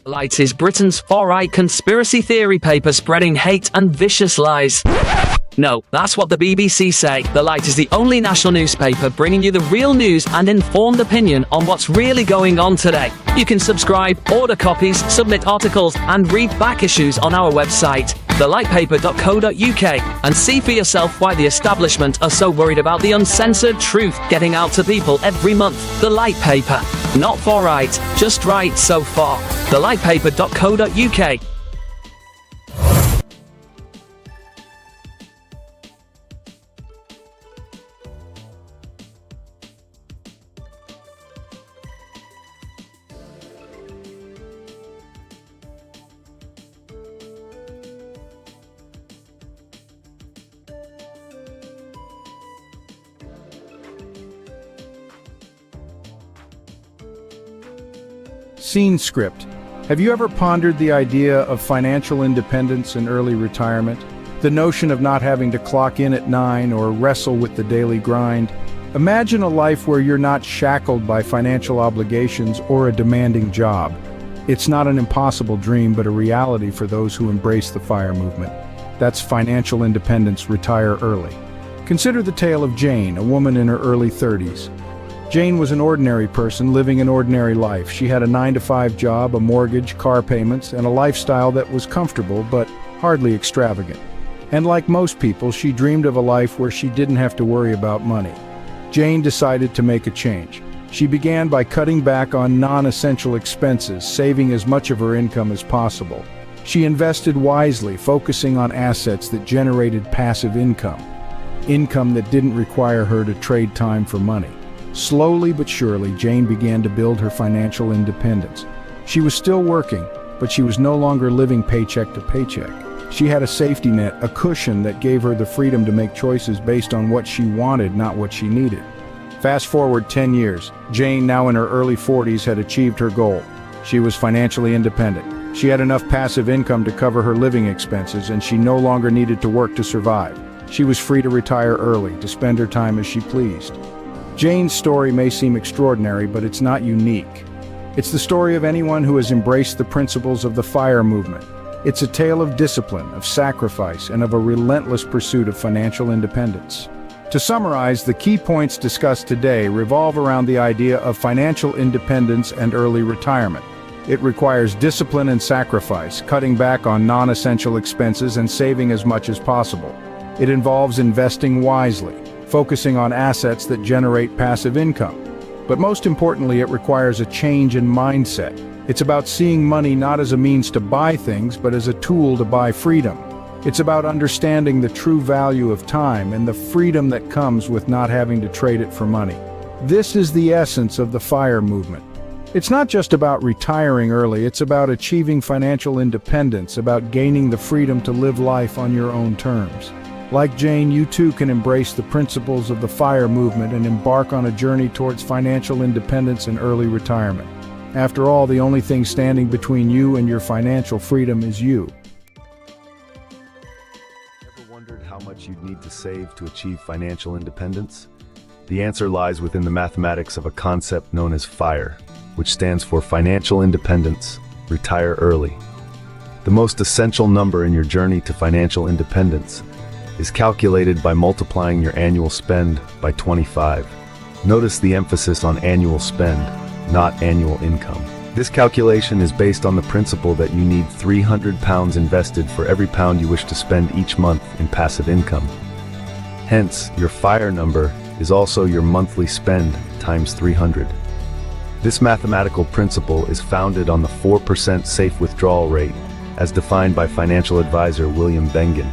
Light is Britain's far-right conspiracy theory paper spreading hate and vicious lies. No, that's what the BBC say. The Light is the only national newspaper bringing you the real news and informed opinion on what's really going on today. You can subscribe, order copies, submit articles, and read back issues on our website, thelightpaper.co.uk, and see for yourself why the establishment are so worried about the uncensored truth getting out to people every month. The Light Paper. Not far right, just right so far. thelightpaper.co.uk. Scene script. Have you ever pondered the idea of financial independence and early retirement? The notion of not having to clock in at 9 or wrestle with the daily grind? Imagine a life where you're not shackled by financial obligations or a demanding job. It's not an impossible dream, but a reality for those who embrace the FIRE movement. That's financial independence, retire early. Consider the tale of Jane, a woman in her early 30s. Jane was an ordinary person living an ordinary life. She had a 9-to-5 job, a mortgage, car payments, and a lifestyle that was comfortable but hardly extravagant. And like most people, she dreamed of a life where she didn't have to worry about money. Jane decided to make a change. She began by cutting back on non-essential expenses, saving as much of her income as possible. She invested wisely, focusing on assets that generated passive income that didn't require her to trade time for money. Slowly but surely, Jane began to build her financial independence. She was still working, but she was no longer living paycheck to paycheck. She had a safety net, a cushion that gave her the freedom to make choices based on what she wanted, not what she needed. Fast forward 10 years, Jane, now in her early 40s, had achieved her goal. She was financially independent. She had enough passive income to cover her living expenses, and she no longer needed to work to survive. She was free to retire early, to spend her time as she pleased. Jane's story may seem extraordinary, but it's not unique. It's the story of anyone who has embraced the principles of the FIRE movement. It's a tale of discipline, of sacrifice, and of a relentless pursuit of financial independence. To summarize, the key points discussed today revolve around the idea of financial independence and early retirement. It requires discipline and sacrifice, cutting back on non-essential expenses and saving as much as possible. It involves investing wisely, focusing on assets that generate passive income. But most importantly, it requires a change in mindset. It's about seeing money not as a means to buy things, but as a tool to buy freedom. It's about understanding the true value of time and the freedom that comes with not having to trade it for money. This is the essence of the FIRE movement. It's not just about retiring early, it's about achieving financial independence, about gaining the freedom to live life on your own terms. Like Jane, you too can embrace the principles of the FIRE movement and embark on a journey towards financial independence and early retirement. After all, the only thing standing between you and your financial freedom is you. Ever wondered how much you'd need to save to achieve financial independence? The answer lies within the mathematics of a concept known as FIRE, which stands for Financial Independence, Retire Early. The most essential number in your journey to financial independence is calculated by multiplying your annual spend by 25. Notice the emphasis on annual spend, not annual income. This calculation is based on the principle that you need £300 invested for every pound you wish to spend each month in passive income. Hence, your FIRE number is also your monthly spend times 300. This mathematical principle is founded on the 4% safe withdrawal rate, as defined by financial advisor William Bengen.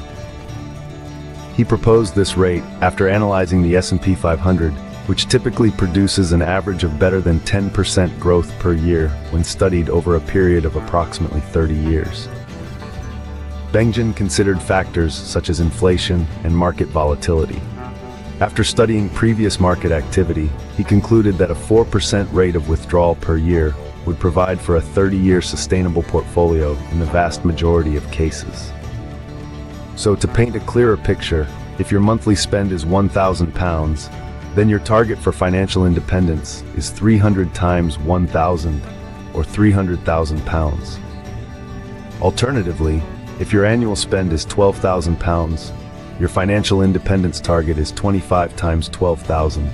He proposed this rate after analyzing the S&P 500, which typically produces an average of better than 10% growth per year when studied over a period of approximately 30 years. Bengen considered factors such as inflation and market volatility. After studying previous market activity, he concluded that a 4% rate of withdrawal per year would provide for a 30-year sustainable portfolio in the vast majority of cases. So to paint a clearer picture, if your monthly spend is £1,000, then your target for financial independence is 300 times 1,000, or £300,000. Alternatively, if your annual spend is £12,000, your financial independence target is 25 times 12,000,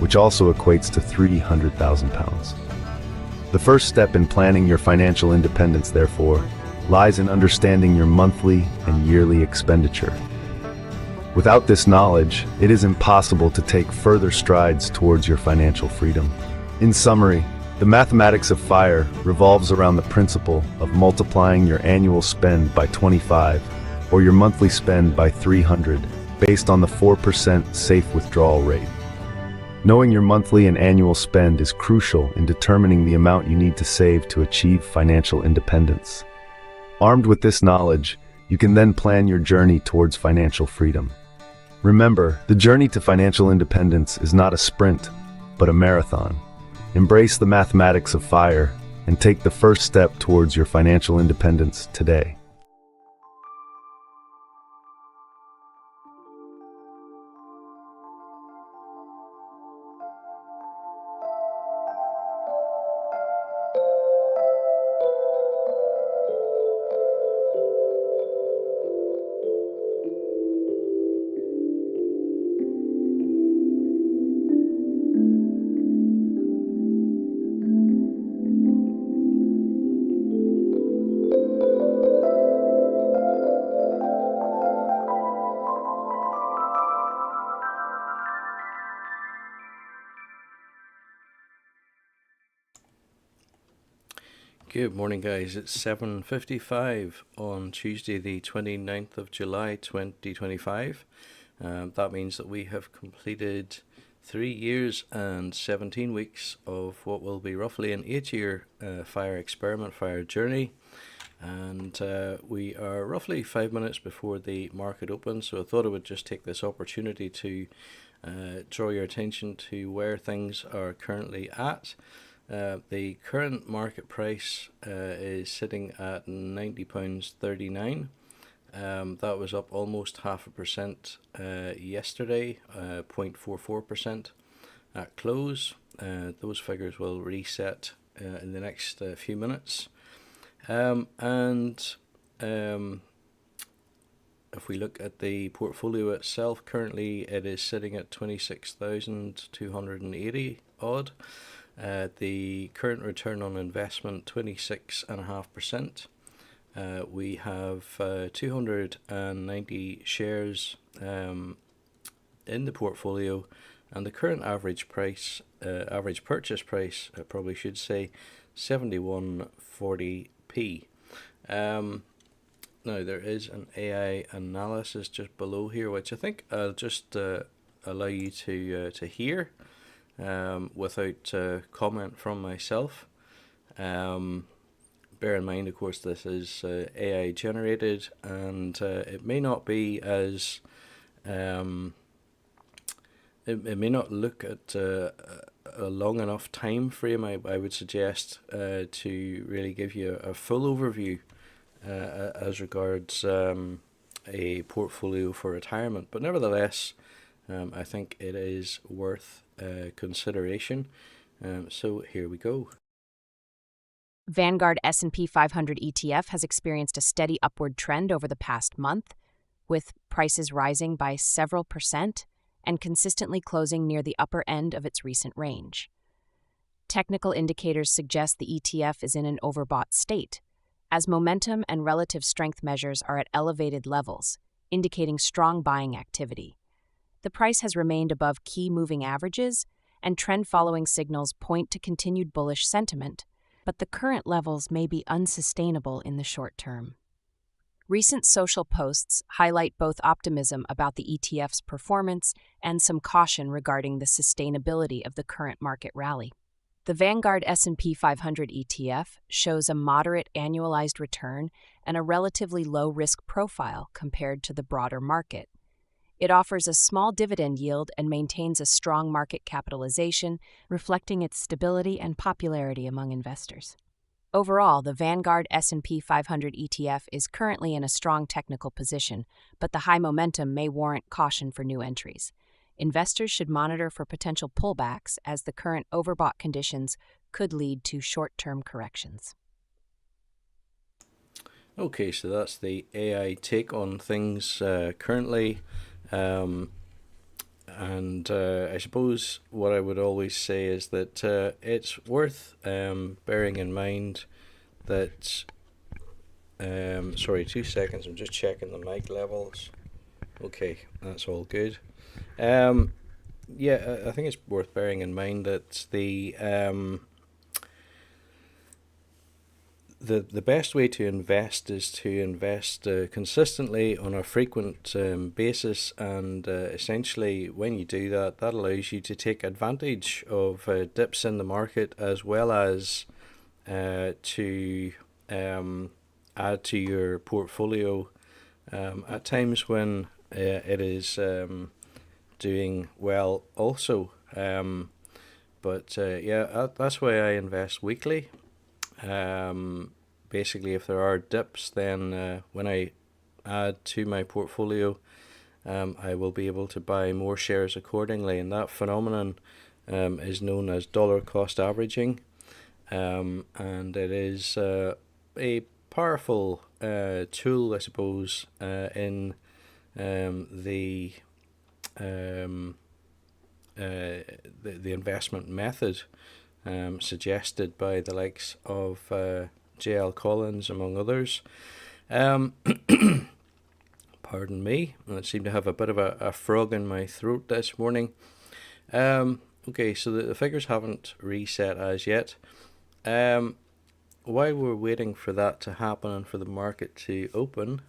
which also equates to £300,000. The first step in planning your financial independence, therefore, lies in understanding your monthly and yearly expenditure. Without this knowledge, it is impossible to take further strides towards your financial freedom. In summary, the mathematics of FIRE revolves around the principle of multiplying your annual spend by 25 or your monthly spend by 300 based on the 4% safe withdrawal rate. Knowing your monthly and annual spend is crucial in determining the amount you need to save to achieve financial independence. Armed with this knowledge, you can then plan your journey towards financial freedom. Remember, the journey to financial independence is not a sprint, but a marathon. Embrace the mathematics of FIRE and take the first step towards your financial independence today. Good morning, guys. It's 7:55 on Tuesday, the 29th of July, 2025. That means that we have completed 3 years and 17 weeks of what will be roughly an 8-year FIRE experiment, FIRE journey. And we are roughly 5 minutes before the market opens, so I thought I would just take this opportunity to draw your attention to where things are currently at. The current market price is sitting at £90.39. That was up almost 0.5% yesterday, 0.44% at close. Those figures will reset in the next few minutes. If we look at the portfolio itself, currently it is sitting at 26,280 odd. The current return on investment 26.5%. We have 290 shares in the portfolio, and the current average price, average purchase price, I probably should say, 71.40p. Now there is an AI analysis just below here, which I think I'll just allow you to hear. Without comment from myself. Bear in mind, of course, this is AI generated, and it may not be as it may not look at a long enough time frame. I would suggest to really give you a full overview as regards a portfolio for retirement, but nevertheless, I think it is worth consideration. So here we go. Vanguard S&P 500 ETF has experienced a steady upward trend over the past month, with prices rising by several percent and consistently closing near the upper end of its recent range. Technical indicators suggest the ETF is in an overbought state, as momentum and relative strength measures are at elevated levels, indicating strong buying activity. The price has remained above key moving averages, and trend-following signals point to continued bullish sentiment, but the current levels may be unsustainable in the short term. Recent social posts highlight both optimism about the ETF's performance and some caution regarding the sustainability of the current market rally. The Vanguard S&P 500 ETF shows a moderate annualized return and a relatively low-risk profile compared to the broader market. It offers a small dividend yield and maintains a strong market capitalization, reflecting its stability and popularity among investors. Overall, the Vanguard S&P 500 ETF is currently in a strong technical position, but the high momentum may warrant caution for new entries. Investors should monitor for potential pullbacks, as the current overbought conditions could lead to short-term corrections. Okay, so that's the AI take on things currently. And I suppose what I would always say is that it's worth bearing in mind that. Sorry, 2 seconds. I'm just checking the mic levels. Okay, that's all good. Yeah, I think it's worth bearing in mind that the best way to invest is to invest consistently on a frequent basis, and essentially when you do that, that allows you to take advantage of dips in the market, as well as to add to your portfolio at times when it is doing well also. But yeah, that's why I invest weekly. Basically, if there are dips, then when I add to my portfolio, I will be able to buy more shares accordingly, and that phenomenon is known as dollar cost averaging, and it is a powerful tool, I suppose, in the investment method suggested by the likes of J.L. Collins, among others. Pardon me, I seem to have a bit of a frog in my throat this morning. Okay, so the figures haven't reset as yet. While we're waiting for that to happen and for the market to open,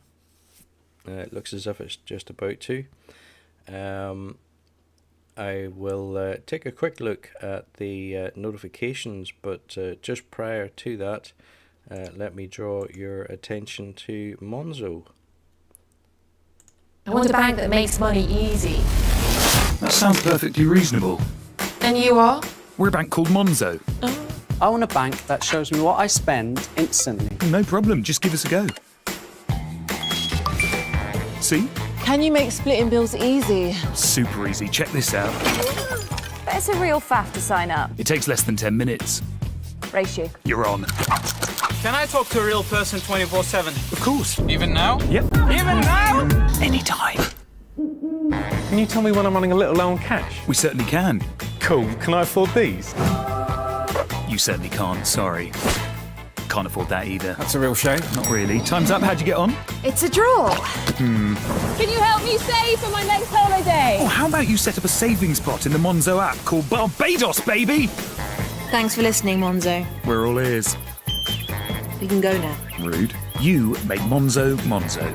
it looks as if it's just about to. I will take a quick look at the notifications, but just prior to that, let me draw your attention to Monzo. I want a bank that makes money easy. That sounds perfectly reasonable. And you are? We're a bank called Monzo. I want a bank that shows me what I spend instantly. No problem, just give us a go. See? Can you make splitting bills easy? Super easy, check this out. But it's a real faff to sign up. It takes less than 10 minutes. Ratio. You're on. Can I talk to a real person 24/7? Of course. Even now? Yep. Even now? Anytime. Can you tell me when I'm running a little low on cash? We certainly can. Cool. Can I afford these? You certainly can't, sorry. Can't afford that either. That's a real shame. Not really. Time's up, how'd you get on? It's a draw. Can you help me save for my next holiday? Oh, how about you set up a savings pot in the Monzo app called Barbados, baby? Thanks for listening, Monzo. We're all ears. We can go now. Rude. You make Monzo Monzo.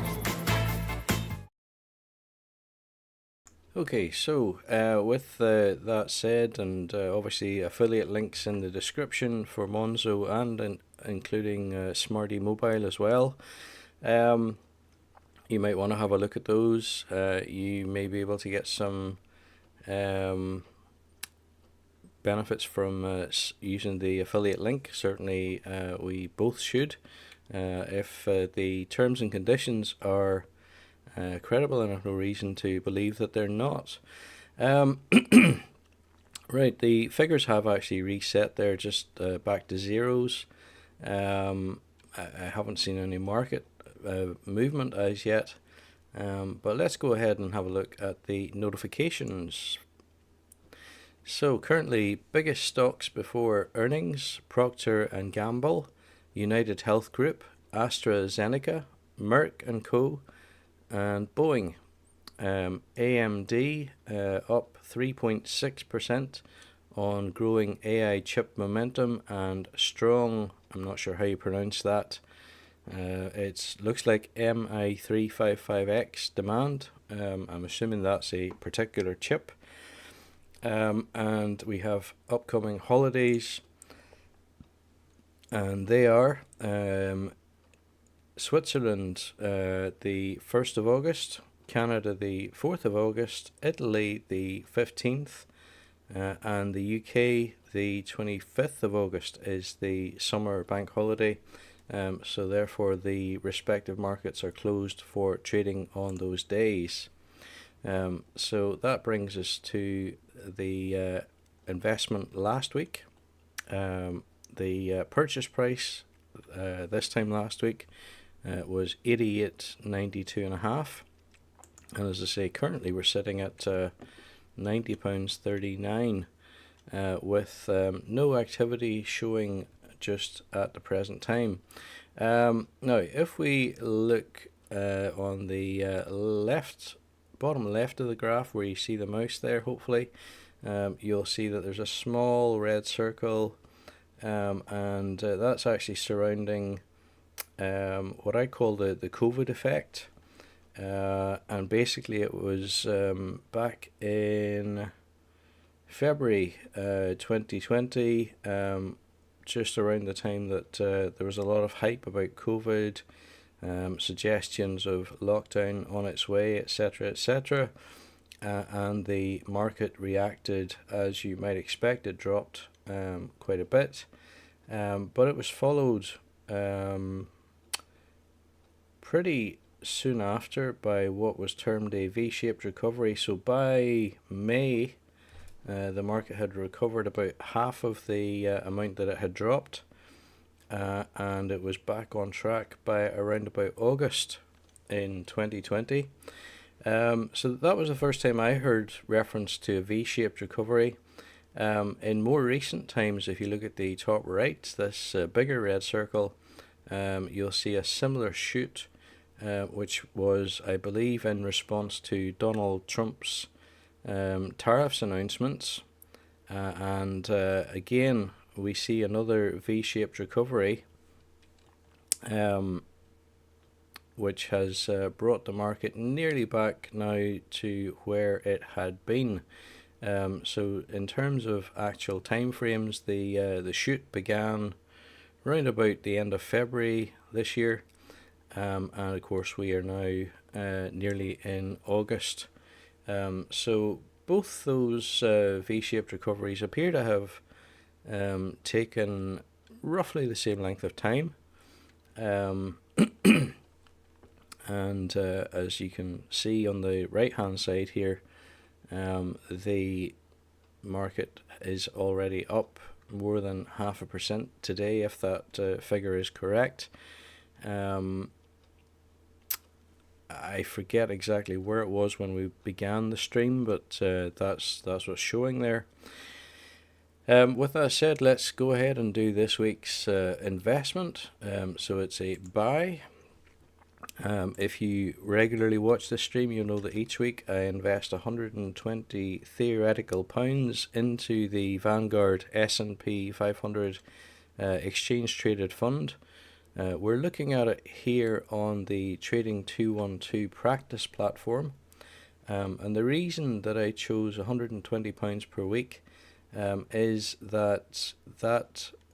Okay, so with that said, and obviously affiliate links in the description for Monzo and including Smarty Mobile as well, you might want to have a look at those. You may be able to get some benefits from using the affiliate link. Certainly we both should. If the terms and conditions are credible, and I have no reason to believe that they're not. Right, the figures have actually reset. They're just back to zeros. I haven't seen any market movement as yet, but let's go ahead and have a look at the notifications. So currently, biggest stocks before earnings: Procter & Gamble, United Health Group, AstraZeneca, Merck & Co., and Boeing. AMD up 3.6% on growing AI chip momentum and strong, I'm not sure how you pronounce that, it looks like MI355X demand. I'm assuming that's a particular chip. And we have upcoming holidays, and they are Switzerland the 1st of August, Canada the 4th of August, Italy the 15th, and the UK the 25th of August is the summer bank holiday. So therefore the respective markets are closed for trading on those days. So that brings us to the investment last week. The purchase price this time last week was 88.92.5, and as I say, currently we're sitting at £90.39, with no activity showing just at the present time. Now, if we look on the bottom left of the graph, where you see the mouse there, hopefully, you'll see that there's a small red circle, and that's actually surrounding what I call the COVID effect. And basically it was back in February 2020, just around the time that there was a lot of hype about COVID, suggestions of lockdown on its way, etc., etc., and the market reacted as you might expect. It dropped quite a bit, but it was followed pretty soon after by what was termed a V-shaped recovery. So by May, the market had recovered about half of the amount that it had dropped, and it was back on track by around about August in 2020. So that was the first time I heard reference to a V-shaped recovery. In more recent times, if you look at the top right, this bigger red circle, you'll see a similar shoot, which was, I believe, in response to Donald Trump's tariffs announcements, and again we see another V-shaped recovery, which has brought the market nearly back now to where it had been. So in terms of actual time frames, the shoot began round about the end of February this year, and of course we are now nearly in August. So both those V-shaped recoveries appear to have taken roughly the same length of time, and as you can see on the right hand side here, the market is already up more than 0.5% today, if that figure is correct. I forget exactly where it was when we began the stream, but that's what's showing there. With that said, let's go ahead and do this week's investment. So it's a buy. If you regularly watch this stream, you'll know that each week I invest 120 theoretical pounds into the Vanguard S&P 500 exchange traded fund. We're looking at it here on the Trading 212 practice platform, and the reason that I chose £120 per week is that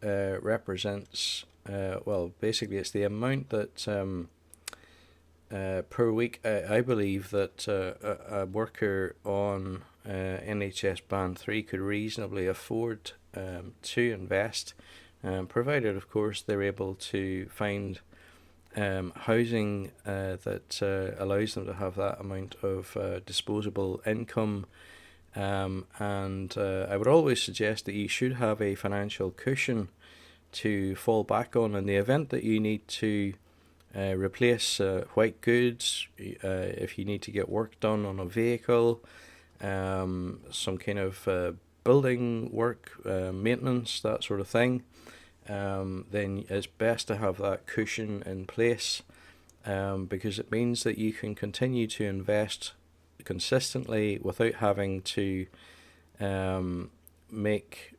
represents, well, basically it's the amount that per week I believe that a worker on NHS Band 3 could reasonably afford to invest, provided of course they're able to find housing that allows them to have that amount of disposable income, and I would always suggest that you should have a financial cushion to fall back on in the event that you need to replace white goods, if you need to get work done on a vehicle, some kind of building work, maintenance, that sort of thing. Then it's best to have that cushion in place, because it means that you can continue to invest consistently without having to make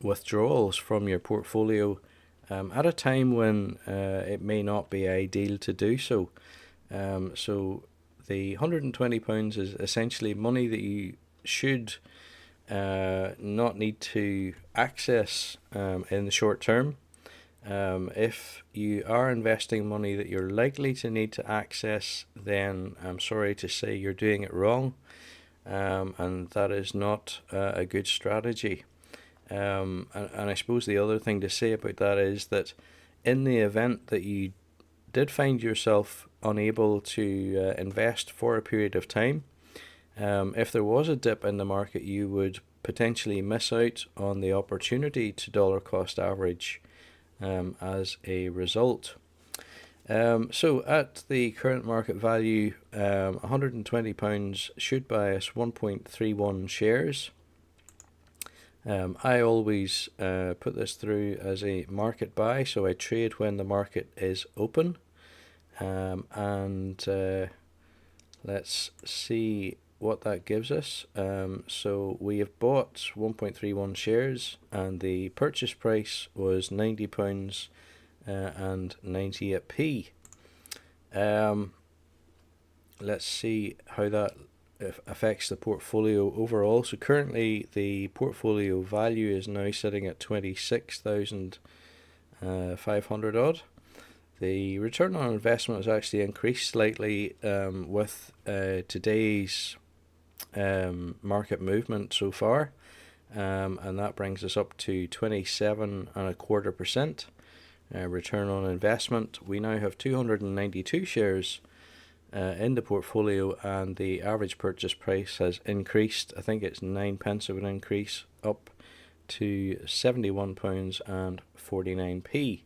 withdrawals from your portfolio at a time when it may not be ideal to do so. So the £120 is essentially money that you should not need to access in the short term. If you are investing money that you're likely to need to access, then I'm sorry to say you're doing it wrong, and that is not a good strategy. And I suppose the other thing to say about that is that in the event that you did find yourself unable to invest for a period of time, if there was a dip in the market, you would potentially miss out on the opportunity to dollar cost average as a result. So at the current market value, £120 should buy us 1.31 shares. I always put this through as a market buy, so I trade when the market is open. And let's see what that gives us. So we have bought 1.31 shares, and the purchase price was £90 and 98p. Let's see how that affects the portfolio overall. So currently the portfolio value is now sitting at 26,500 odd. The return on investment has actually increased slightly with today's market movement so far, and that brings us up to 27.25% return on investment. We now have 292 shares in the portfolio, and the average purchase price has increased. I think it's 9 pence of an increase, up to £71.49.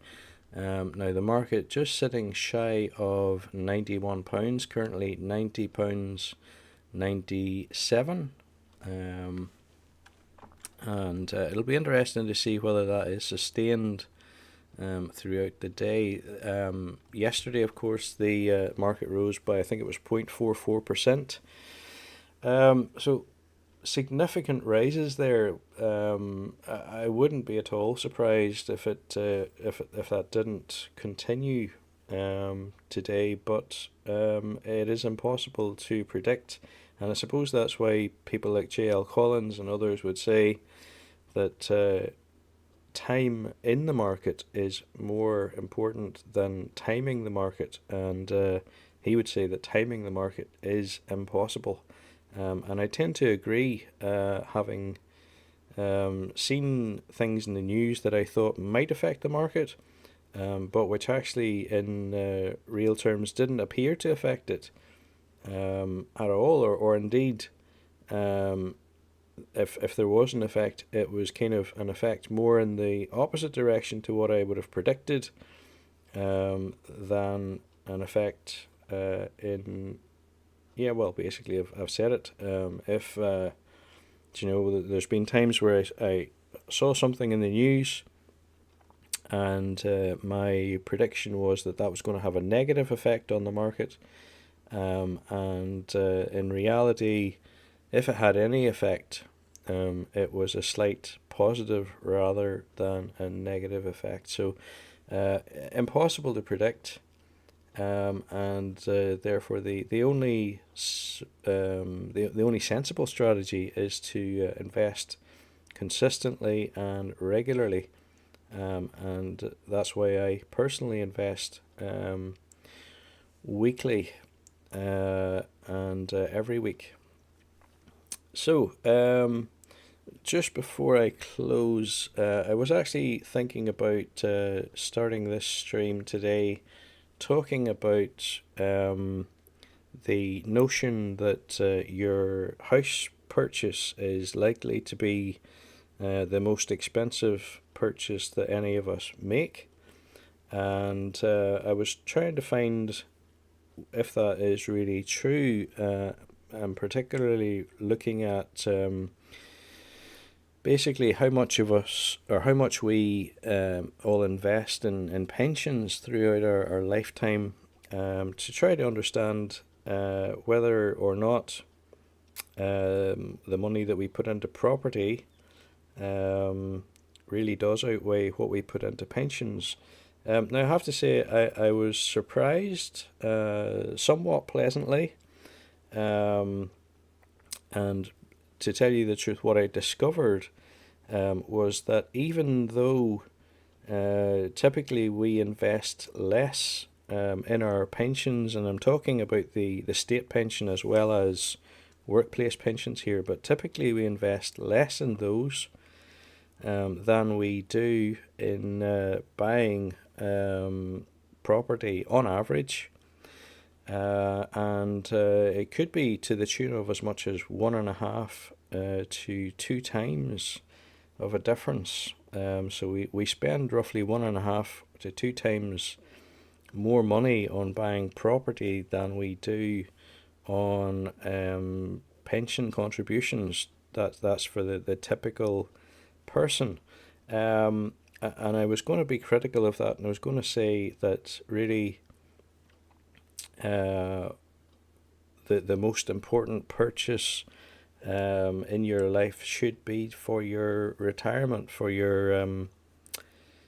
Now the market just sitting shy of £91, currently £90.97, and it'll be interesting to see whether that is sustained throughout the day. Yesterday, of course, the market rose by, I think it was 0.44%. So significant rises there. I wouldn't be at all surprised if that didn't continue today, but it is impossible to predict, and I suppose that's why people like J.L. Collins and others would say that time in the market is more important than timing the market, and he would say that timing the market is impossible. And I tend to agree, having seen things in the news that I thought might affect the market, but which actually in real terms didn't appear to affect it at all, or indeed if there was an effect, it was kind of an effect more in the opposite direction to what I would have predicted than an effect basically I've said it. There's been times where I saw something in the news, and my prediction was that was going to have a negative effect on the market, and in reality, if it had any effect, it was a slight positive rather than a negative effect. So impossible to predict, and therefore the only sensible strategy is to invest consistently and regularly, and that's why I personally invest weekly and every week. So just before I close, I was actually thinking about starting this stream today talking about the notion that your house purchase is likely to be the most expensive purchase that any of us make, and I was trying to find if that is really true, and particularly looking at basically how much of us, or how much we all invest in pensions throughout our lifetime, to try to understand whether or not the money that we put into property really does outweigh what we put into pensions. Now I have to say I was surprised somewhat pleasantly, and to tell you the truth, what I discovered was that even though typically we invest less in our pensions, and I'm talking about the state pension as well as workplace pensions here, but typically we invest less in those than we do in buying property on average. And it could be to the tune of as much as 1.5 to 2 times of a difference. So we spend roughly 1.5 to 2 times more money on buying property than we do on pension contributions. That's for the typical person. And I was going to be critical of that, and I was going to say that really the most important purchase in your life should be for your retirement, for your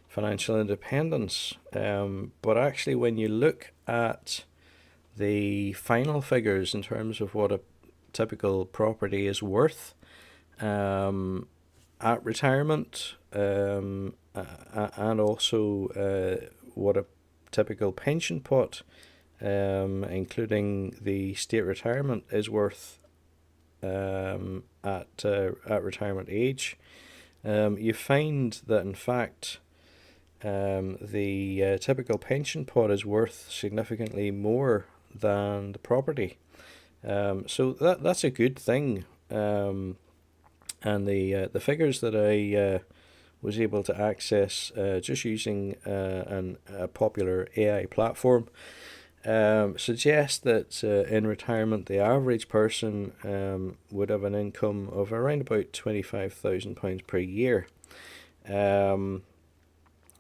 financial independence. But actually, when you look at the final figures in terms of what a typical property is worth at retirement, and also what a typical pension pot, including the state retirement, is worth at retirement age, you find that in fact the typical pension pot is worth significantly more than the property. So that's a good thing. And the figures that I was able to access just using a popular AI platform suggest that in retirement the average person would have an income of around about £25,000 per year.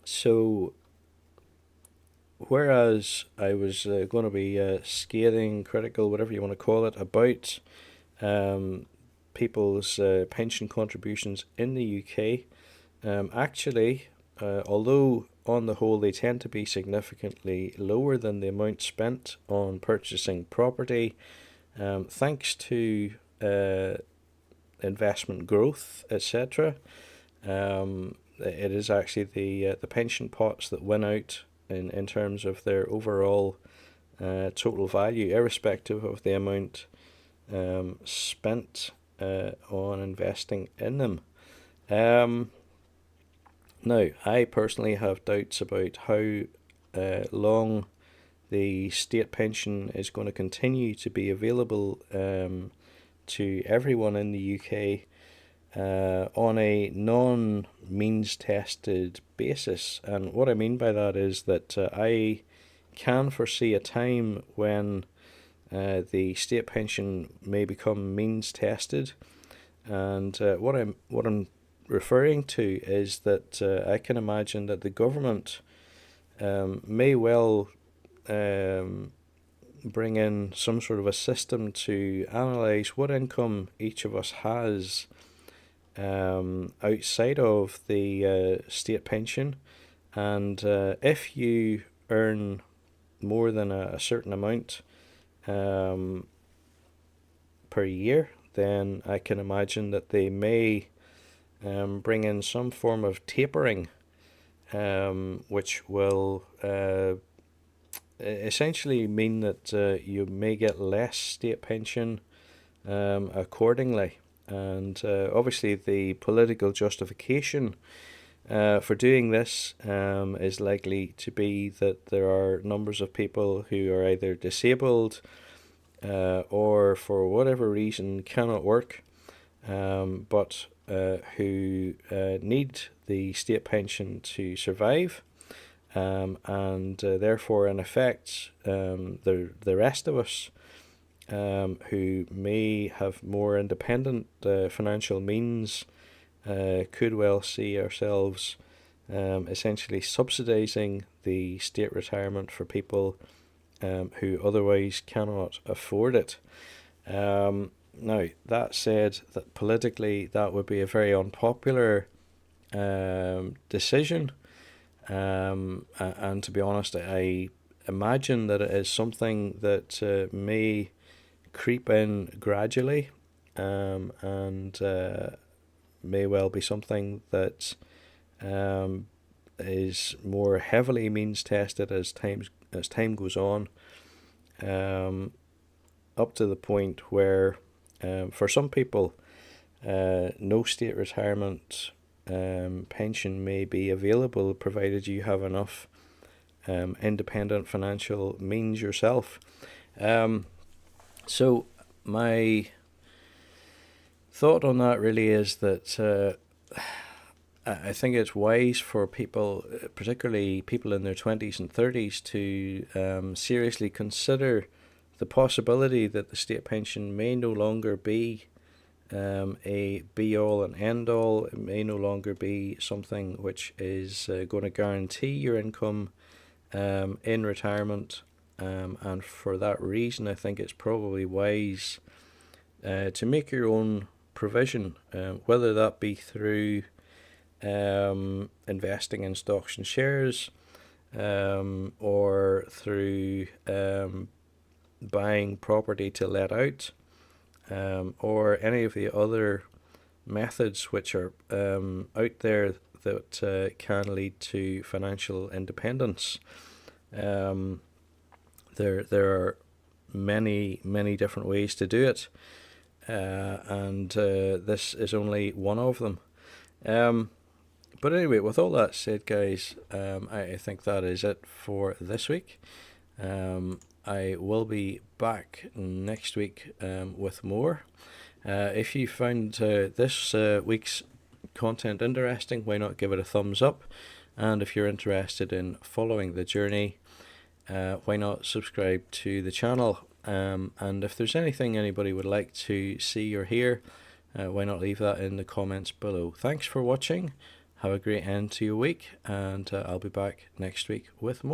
So whereas I was going to be scathing, critical, whatever you want to call it, about people's pension contributions in the UK, actually, although on the whole they tend to be significantly lower than the amount spent on purchasing property, thanks to investment growth, etc. It is actually the pension pots that win out in terms of their overall total value, irrespective of the amount spent on investing in them. Now, I personally have doubts about how long the state pension is going to continue to be available to everyone in the UK on a non-means tested basis. And what I mean by that is that I can foresee a time when the state pension may become means tested, and what I'm referring to is that I can imagine that the government may well bring in some sort of a system to analyse what income each of us has outside of the state pension, and if you earn more than a certain amount per year, then I can imagine that they may bring in some form of tapering, which will essentially mean that you may get less state pension accordingly. And obviously the political justification for doing this is likely to be that there are numbers of people who are either disabled or for whatever reason cannot work, but who need the state pension to survive, and therefore in effect the rest of us who may have more independent financial means could well see ourselves essentially subsidising the state retirement for people who otherwise cannot afford it. Now, that said, that politically that would be a very unpopular decision, and to be honest, I imagine that it is something that may creep in gradually, and may well be something that is more heavily means tested as time goes on, up to the point where for some people no state retirement pension may be available, provided you have enough independent financial means yourself. So my thought on that really is that I think it's wise for people, particularly people in their 20s and 30s, to seriously consider the possibility that the state pension may no longer be a be-all and end-all. It may no longer be something which is going to guarantee your income in retirement, and for that reason I think it's probably wise to make your own provision, whether that be through investing in stocks and shares, or through buying property to let out, or any of the other methods which are out there that can lead to financial independence. There are many different ways to do it, and this is only one of them. But anyway, with all that said, guys, I think that is it for this week. I will be back next week with more. If you found this week's content interesting, why not give it a thumbs up? And if you're interested in following the journey, why not subscribe to the channel? And if there's anything anybody would like to see or hear, why not leave that in the comments below. Thanks for watching. Have a great end to your week, and I'll be back next week with more.